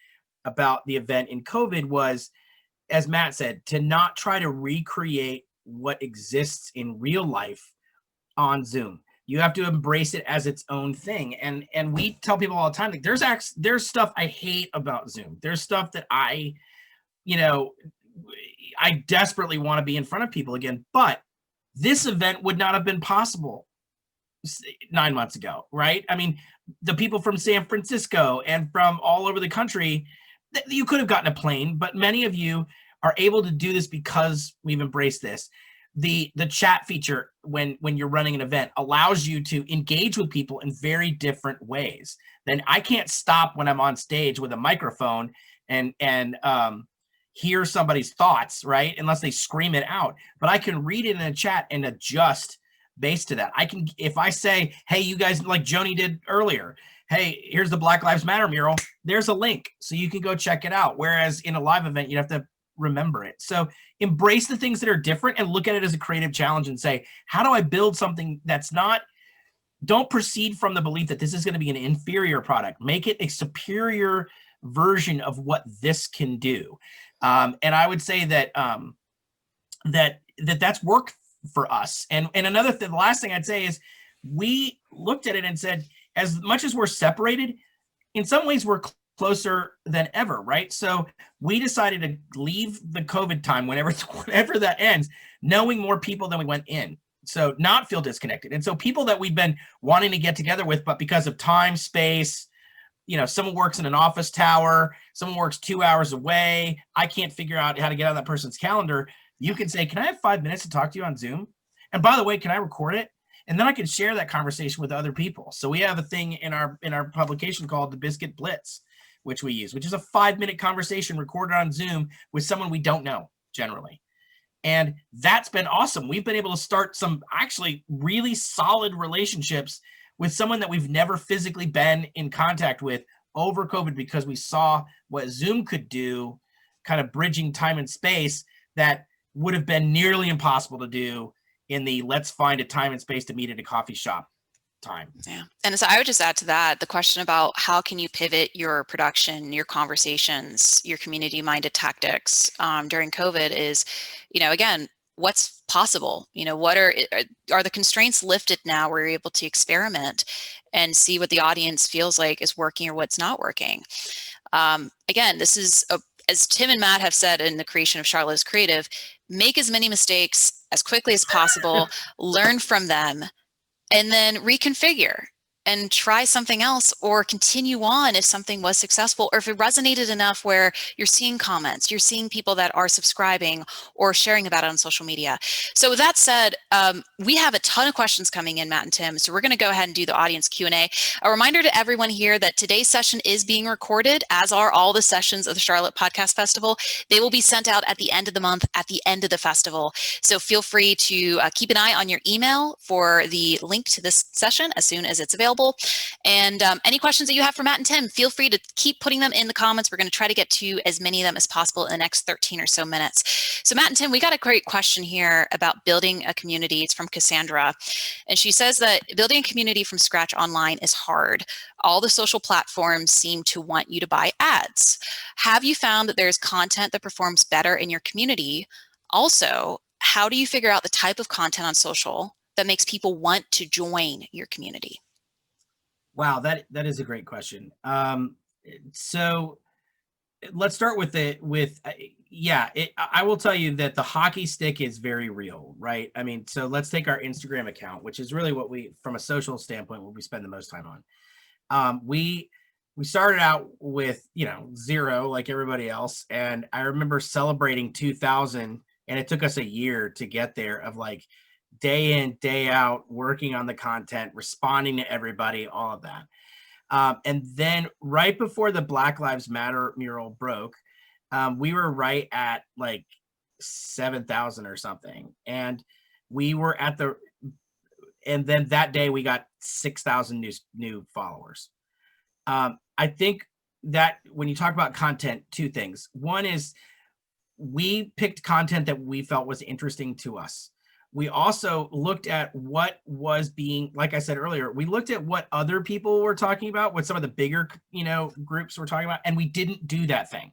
about the event in COVID was, as Matt said, to not try to recreate what exists in real life on Zoom. You have to embrace it as its own thing. And we tell people all the time, like, there's stuff I hate about Zoom. There's stuff that I desperately want to be in front of people again, but this event would not have been possible 9 months ago, right? I mean, the people from San Francisco and from all over the country, you could have gotten a plane, but many of you are able to do this because we've embraced this. The chat feature when you're running an event allows you to engage with people in very different ways. Then I can't stop when I'm on stage with a microphone and hear somebody's thoughts, right? Unless they scream it out. But I can read it in a chat and adjust based to that. I can, if I say, hey, you guys, like Joni did earlier, hey, here's the Black Lives Matter mural, there's a link so you can go check it out. Whereas in a live event, you have to remember it. So embrace the things that are different and look at it as a creative challenge and say, how do I build something that's not, don't proceed from the belief that this is going to be an inferior product. Make it a superior version of what this can do. And I would say that that's worked for us. And another thing, the last thing I'd say is we looked at it and said, as much as we're separated, in some ways we're closer than ever, right? So we decided to leave the COVID time whenever that ends, knowing more people than we went in. So not feel disconnected. And so people that we've been wanting to get together with, but because of time, space, someone works in an office tower, someone works 2 hours away, I can't figure out how to get on that person's calendar. You can say, can I have 5 minutes to talk to you on Zoom? And by the way, can I record it? And then I can share that conversation with other people. So we have a thing in our publication called the Biscuit Blitz, which we use, which is a 5-minute conversation recorded on Zoom with someone we don't know generally. And that's been awesome. We've been able to start some actually really solid relationships with someone that we've never physically been in contact with over COVID, because we saw what Zoom could do, kind of bridging time and space that would have been nearly impossible to do in the let's find a time and space to meet at a coffee shop time. Yeah. And so I would just add to that the question about how can you pivot your production, your conversations, your community-minded tactics during COVID is, again, what's possible? What are the constraints lifted now where you're able to experiment and see what the audience feels like is working or what's not working? Again, this is, as Tim and Matt have said in the creation of Charlotte is Creative, make as many mistakes as quickly as possible, learn from them, and then reconfigure and try something else or continue on if something was successful or if it resonated enough where you're seeing comments, you're seeing people that are subscribing or sharing about it on social media. So with that said, we have a ton of questions coming in, Matt and Tim, so we're going to go ahead and do the audience Q&A. A reminder to everyone here that today's session is being recorded, as are all the sessions of the Charlotte Podcast Festival. They will be sent out at the end of the month, at the end of the festival. So feel free to keep an eye on your email for the link to this session as soon as it's available. And any questions that you have for Matt and Tim, feel free to keep putting them in the comments. We're going to try to get to as many of them as possible in the next 13 or so minutes. So Matt and Tim, we got a great question here about building a community. It's from Cassandra. And she says that building a community from scratch online is hard. All the social platforms seem to want you to buy ads. Have you found that there's content that performs better in your community? Also, how do you figure out the type of content on social that makes people want to join your community? Wow, that is a great question. So let's start with I will tell you that the hockey stick is very real, right? I mean, so let's take our Instagram account, which is really what we, from a social standpoint, what we spend the most time on. We we started out with, 0 like everybody else. And I remember celebrating 2000, and it took us a year to get there, of like day in, day out, working on the content, responding to everybody, all of that. And then right before the Black Lives Matter mural broke, we were right at like 7,000 or something. And we were and then that day we got 6,000 new followers. I think that when you talk about content, 2 things. One is we picked content that we felt was interesting to us. We also looked at what was being, like I said earlier, we looked at what other people were talking about, what some of the bigger, groups were talking about, and we didn't do that thing.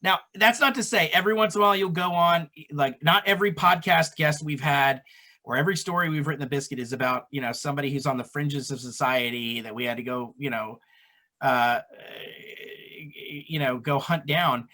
Now, that's not to say every once in a while you'll go on, like not every podcast guest we've had or every story we've written in the Biscuit is about, somebody who's on the fringes of society that we had to go, go hunt down.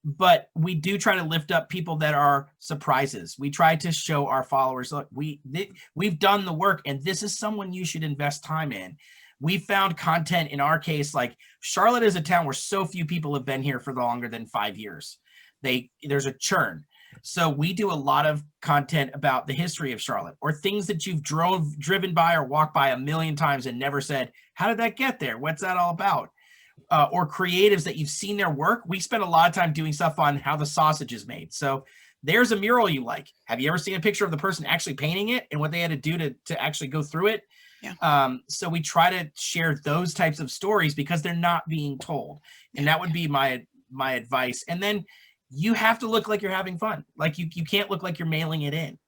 But we do try to lift up people that are surprises. We try to show our followers, look, we've done the work, and this is someone you should invest time in. We found content in our case, like Charlotte is a town where so few people have been here for longer than 5 years. There's a churn. So we do a lot of content about the history of Charlotte, or things that you've driven by or walked by a million times and never said, how did that get there? What's that all about? Or creatives that you've seen their work. We spend a lot of time doing stuff on how the sausage is made. So there's a mural you like. Have you ever seen a picture of the person actually painting it and what they had to do to actually go through it? Yeah. So we try to share those types of stories because they're not being told. And that would be my advice. And then you have to look like you're having fun. Like you can't look like you're mailing it in.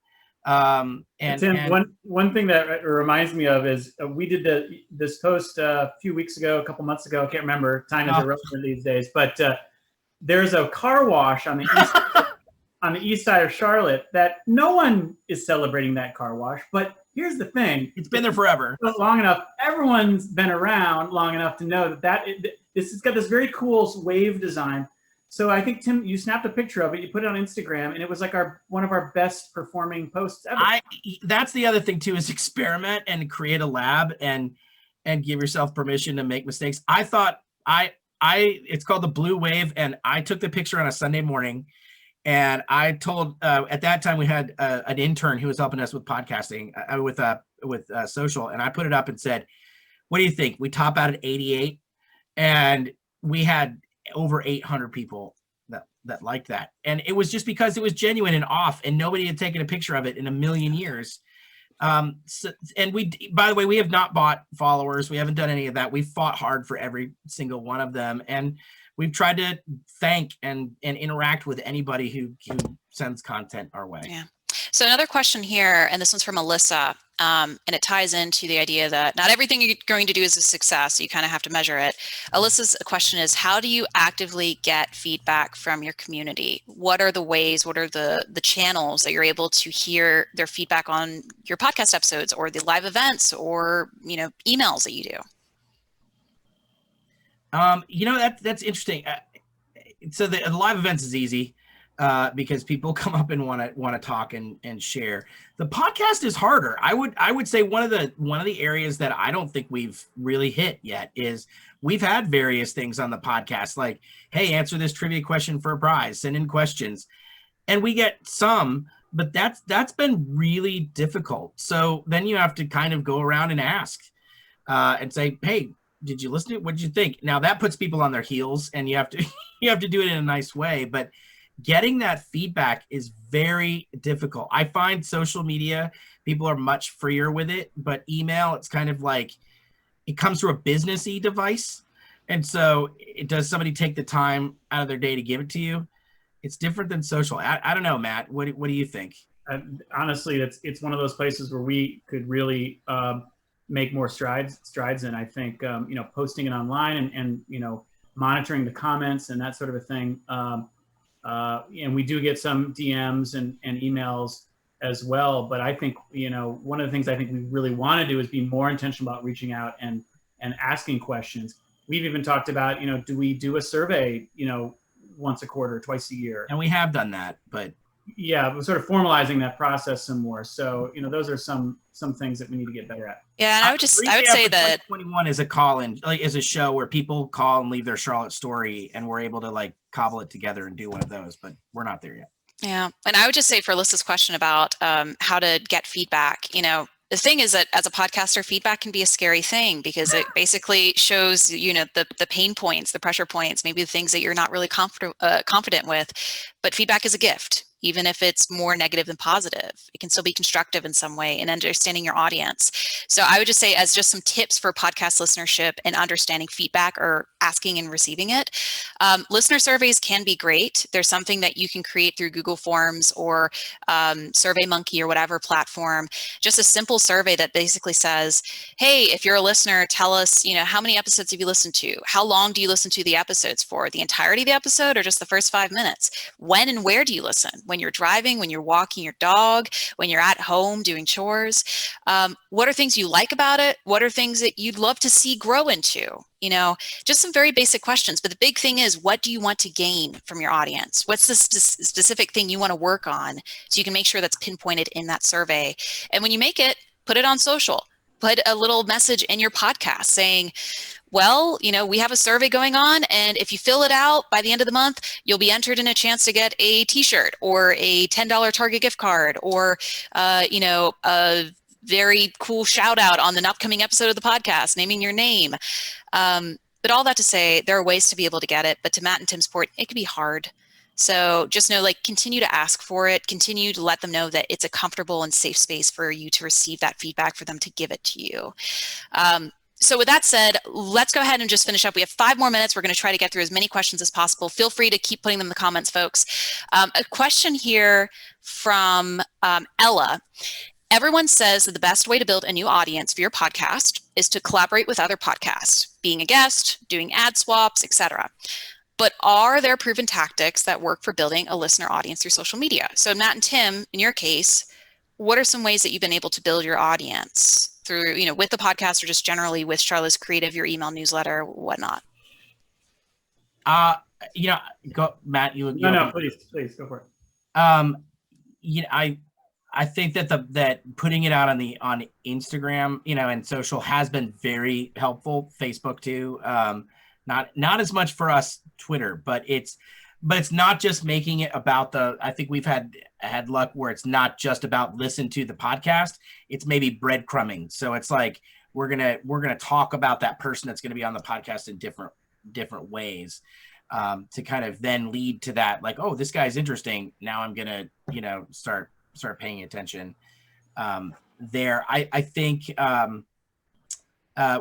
And Tim, one thing that reminds me of is we did this post a few weeks ago, a couple months ago. I can't remember. Time is irrelevant these days. But there's a car wash on the east side of Charlotte that no one is celebrating that car wash. But here's the thing: it's been there forever, long enough. Everyone's been around long enough to know that this has got this very cool wave design. So I think, Tim, you snapped a picture of it, you put it on Instagram, and it was like one of our best performing posts ever. That's the other thing too, is experiment and create a lab and give yourself permission to make mistakes. I thought it's called the Blue Wave, and I took the picture on a Sunday morning, and I told at that time we had an intern who was helping us with podcasting with social, and I put it up and said, what do you think? We top out at 88, and we had over 800 people that liked that. And it was just because it was genuine and off, and nobody had taken a picture of it in a million years. And by the way, we have not bought followers. We haven't done any of that. We've fought hard for every single one of them. And we've tried to thank and interact with anybody who sends content our way. Yeah. So another question here, and this one's from Alyssa, and it ties into the idea that not everything you're going to do is a success. So you kind of have to measure it. Alyssa's question is, how do you actively get feedback from your community? What are the ways, what are the channels that you're able to hear their feedback on your podcast episodes or the live events or, emails that you do? That's interesting. So the live events is easy. Because people come up and want to talk and share. The podcast is harder. I would say one of the areas that I don't think we've really hit yet is we've had various things on the podcast, like, hey, answer this trivia question for a prize, send in questions, and we get some, but that's been really difficult. So then you have to kind of go around and ask and say, hey, did you listen to it? What did you think? Now that puts people on their heels, and you have to do it in a nice way, but getting that feedback is very difficult. I find social media, people are much freer with it, but email, it's kind of like it comes through a businessy device. And so does somebody take the time out of their day to give it to you? It's different than social. I don't know, Matt, what do you think? Honestly, it's one of those places where we could really make more strides in. I think, posting it online and monitoring the comments and that sort of a thing. And we do get some DMs and emails as well. But I think, one of the things I think we really want to do is be more intentional about reaching out and asking questions. We've even talked about, do we do a survey, once a quarter, twice a year? And we have done that, but Yeah, we're sort of formalizing that process some more. So, those are some things that we need to get better at. Yeah, and I would say that 2021 is a call-in, like, is a show where people call and leave their Charlotte story, and we're able to like cobble it together and do one of those, but we're not there yet. Yeah, and I would just say for Alyssa's question about how to get feedback, the thing is that as a podcaster, feedback can be a scary thing because it basically shows, the pain points, the pressure points, maybe the things that you're not really confident with. But feedback is a gift, even if it's more negative than positive. It can still be constructive in some way in understanding your audience. So I would just say, as just some tips for podcast listenership and understanding feedback or asking and receiving it, listener surveys can be great. There's something that you can create through Google Forms or SurveyMonkey or whatever platform, just a simple survey that basically says, hey, if you're a listener, tell us, how many episodes have you listened to? How long do you listen to the episodes for? The entirety of the episode or just the first 5 minutes? When and where do you listen? When you're driving, when you're walking your dog, when you're at home doing chores? What are things you like about it? What are things that you'd love to see grow into? Just some very basic questions. But the big thing is, what do you want to gain from your audience? What's the specific thing you want to work on so you can make sure that's pinpointed in that survey? And when you make it, put it on social. Put a little message in your podcast saying, well, we have a survey going on, and if you fill it out by the end of the month, you'll be entered in a chance to get a t-shirt or a $10 Target gift card or, a very cool shout out on the upcoming episode of the podcast, naming your name. But all that to say, there are ways to be able to get it, but to Matt and Tim's point, it can be hard. So just know, continue to ask for it, continue to let them know that it's a comfortable and safe space for you to receive that feedback, for them to give it to you. So with that said, let's go ahead and just finish up. We have 5 more minutes. We're going to try to get through as many questions as possible. Feel free to keep putting them in the comments, folks. A question here from Ella. Everyone says that the best way to build a new audience for your podcast is to collaborate with other podcasts, being a guest, doing ad swaps, etc. But are there proven tactics that work for building a listener audience through social media? So Matt and Tim, in your case, what are some ways that you've been able to build your audience through, with the podcast or just generally with Charlotte's Creative, your email newsletter, whatnot? Go, Matt. No, please go for it. I think that putting it out on Instagram, and social has been very helpful. Facebook too. Not as much for us, Twitter, but it's not just making it about I think we've had luck where it's not just about listen to the podcast. It's maybe breadcrumbing. So it's like, we're going to talk about that person that's going to be on the podcast in different ways, to kind of then lead to that, like, oh, this guy's interesting. Now I'm going to, start paying attention there. I think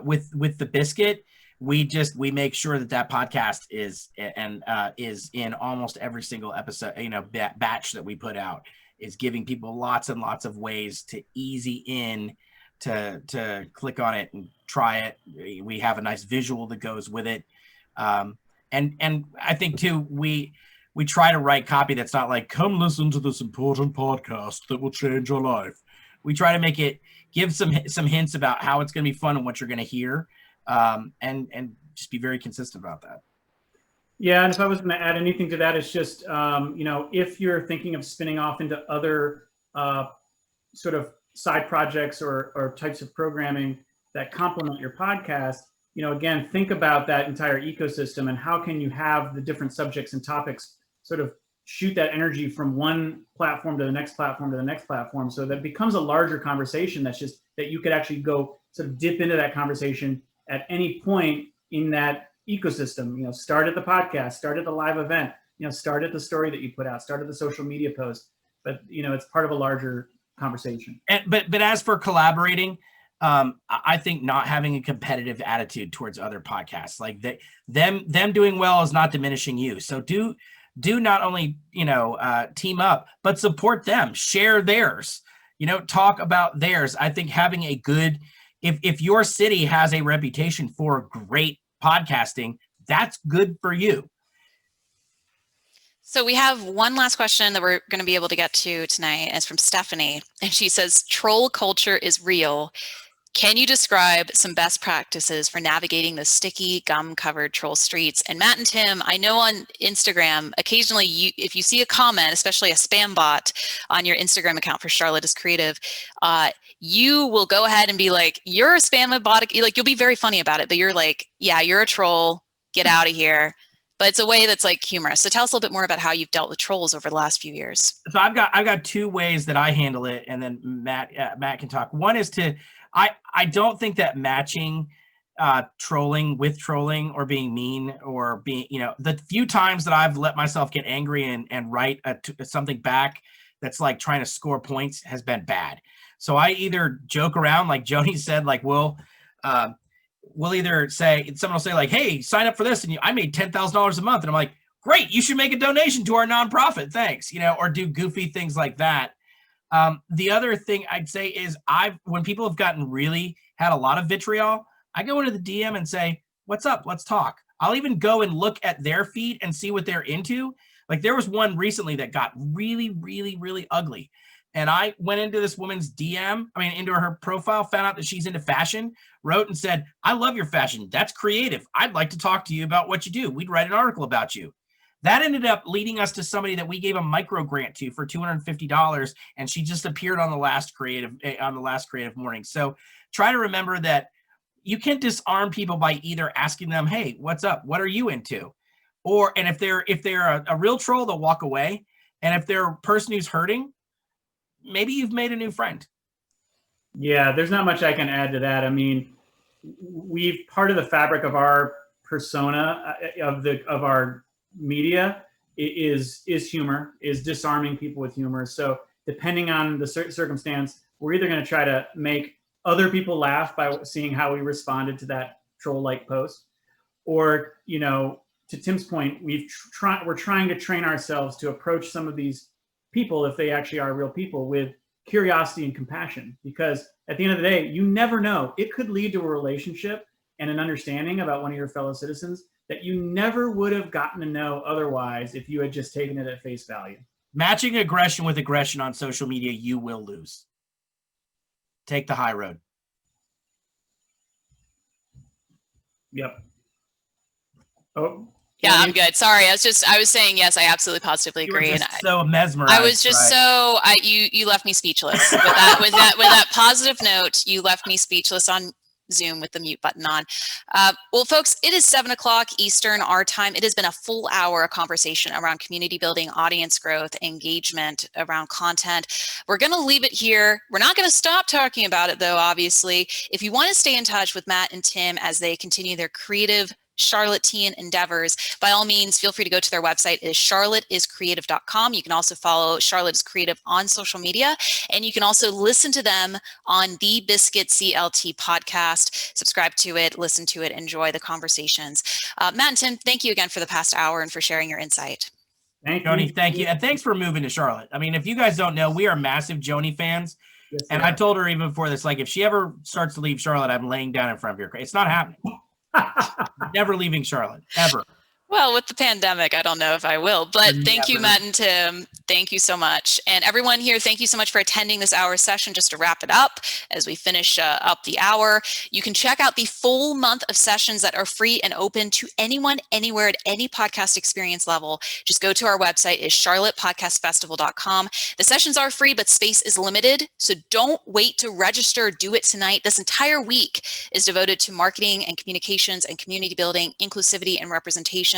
with the Biscuit, we make sure that podcast is in almost every single episode, batch that we put out, is giving people lots and lots of ways to easy in to click on it and try it. We have a nice visual that goes with it. And I think too, we try to write copy that's not like, come listen to this important podcast that will change your life. We try to make it, give some hints about how it's going to be fun and what you're going to hear. And just be very consistent about that. Yeah, and if I was going to add anything to that, it's just, if you're thinking of spinning off into other sort of side projects or types of programming that complement your podcast, again, think about that entire ecosystem and how can you have the different subjects and topics sort of shoot that energy from one platform to the next platform to the next platform, so that becomes a larger conversation that's just that you could actually go sort of dip into that conversation at any point in that ecosystem. Start at the podcast, start at the live event, start at the story that you put out, start at the social media post, but it's part of a larger conversation. But as for collaborating, I think not having a competitive attitude towards other podcasts, like them doing well is not diminishing you. So do not only team up, but support them, share theirs, talk about theirs. I think having a good, if your city has a reputation for great podcasting, that's good for you. So we have one last question that we're going to be able to get to tonight. It's from Stephanie, and she says, troll culture is real. Can you describe some best practices for navigating the sticky, gum-covered troll streets? And Matt and Tim, I know on Instagram, occasionally if you see a comment, especially a spam bot on your Instagram account for Charlotte is Creative, you will go ahead and be like, you're a spam bot. Like, you'll be very funny about it, but you're like, yeah, you're a troll. Get out of here. But it's a way that's like humorous. So tell us a little bit more about how you've dealt with trolls over the last few years. So I've got two ways that I handle it, and then Matt can talk. One is I don't think that matching trolling with trolling or being mean or being, the few times that I've let myself get angry and write something back that's like trying to score points has been bad. So I either joke around, like Joni said, like we'll either say, someone will say like, hey, sign up for this, and I made $10,000 a month, and I'm like, great, you should make a donation to our nonprofit, thanks, or do goofy things like that. The other thing I'd say is when people have had a lot of vitriol, I go into the DM and say, what's up? Let's talk. I'll even go and look at their feed and see what they're into. Like there was one recently that got really, really, really ugly. And I went into this woman's into her profile, found out that she's into fashion, wrote and said, I love your fashion. That's creative. I'd like to talk to you about what you do. We'd write an article about you. That ended up leading us to somebody that we gave a micro grant to for $250, and she just appeared on the last creative morning. So try to remember that you can't disarm people by either asking them, "Hey, what's up? What are you into?" And if they're a real troll, they'll walk away. And if they're a person who's hurting, maybe you've made a new friend. Yeah, there's not much I can add to that. I mean, part of the fabric of our persona of our media is humor, is disarming people with humor. So depending on the circumstance, we're either going to try to make other people laugh by seeing how we responded to that troll-like post, or to Tim's point, we're trying to train ourselves to approach some of these people, if they actually are real people, with curiosity and compassion, because at the end of the day, you never know. It could lead to a relationship and an understanding about one of your fellow citizens that you never would have gotten to know otherwise if you had just taken it at face value. Matching aggression with aggression on social media, you will lose. Take the high road. Yep. Oh. Yeah, I'm good. Sorry, I was saying yes. I absolutely positively agree. You were just so mesmerized. I was just you left me speechless with that positive note. You left me speechless on Zoom with the mute button on. Well, folks, it is 7:00 Eastern, our time. It has been a full hour of conversation around community building, audience growth, engagement, around content. We're going to leave it here. We're not going to stop talking about it, though, obviously. If you want to stay in touch with Matt and Tim as they continue their creative Charlottean endeavors, by all means, feel free to go to their website. It is charlottescreative.com. You can also follow Charlotte is Creative on social media, and you can also listen to them on the Biscuit CLT podcast. Subscribe to it, listen to it, enjoy the conversations. Matt and Tim, thank you again for the past hour and for sharing your insight. Thank you. Joni, thank you. And thanks for moving to Charlotte. I mean, if you guys don't know, we are massive Joni fans. Yes, and I told her even before this, like, if she ever starts to leave Charlotte, I'm laying down in front of your car. It's not happening. Never leaving Charlotte, ever. Well, with the pandemic, I don't know if I will, but thank you, Matt and Tim. Thank you so much. And everyone here, thank you so much for attending this hour session. Just to wrap it up, as we finish up the hour, you can check out the full month of sessions that are free and open to anyone, anywhere, at any podcast experience level. Just go to our website, is charlottepodcastfestival.com. The sessions are free, but space is limited. So don't wait to register. Do it tonight. This entire week is devoted to marketing and communications and community building, inclusivity and representation.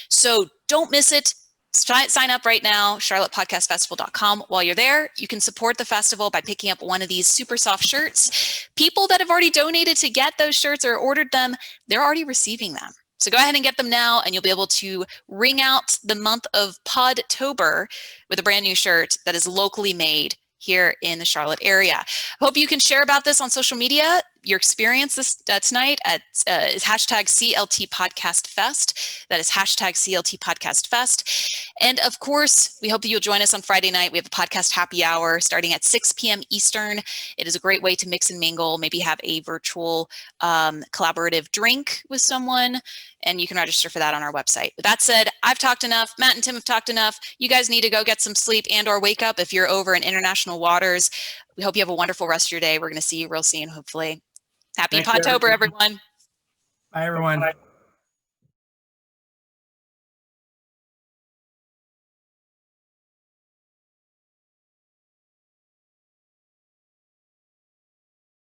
So don't miss it. Sign up right now, charlottepodcastfestival.com. While you're there, you can support the festival by picking up one of these super soft shirts. People that have already donated to get those shirts or ordered them, they're already receiving them. So go ahead and get them now, and you'll be able to ring out the month of Podtober with a brand new shirt that is locally made here in the Charlotte area. Hope you can share about this on social media. Your experience this tonight is hashtag CLT Podcast Fest. That is hashtag CLT Podcast Fest. And of course, we hope that you'll join us on Friday night. We have a podcast happy hour starting at 6 p.m. Eastern. It is a great way to mix and mingle, maybe have a virtual collaborative drink with someone, and you can register for that on our website. With that said, I've talked enough. Matt and Tim have talked enough. You guys need to go get some sleep and or wake up if you're over in international waters. We hope you have a wonderful rest of your day. We're going to see you real soon, hopefully. Happy Thanks, Podtober, everyone. Bye, everyone. Bye.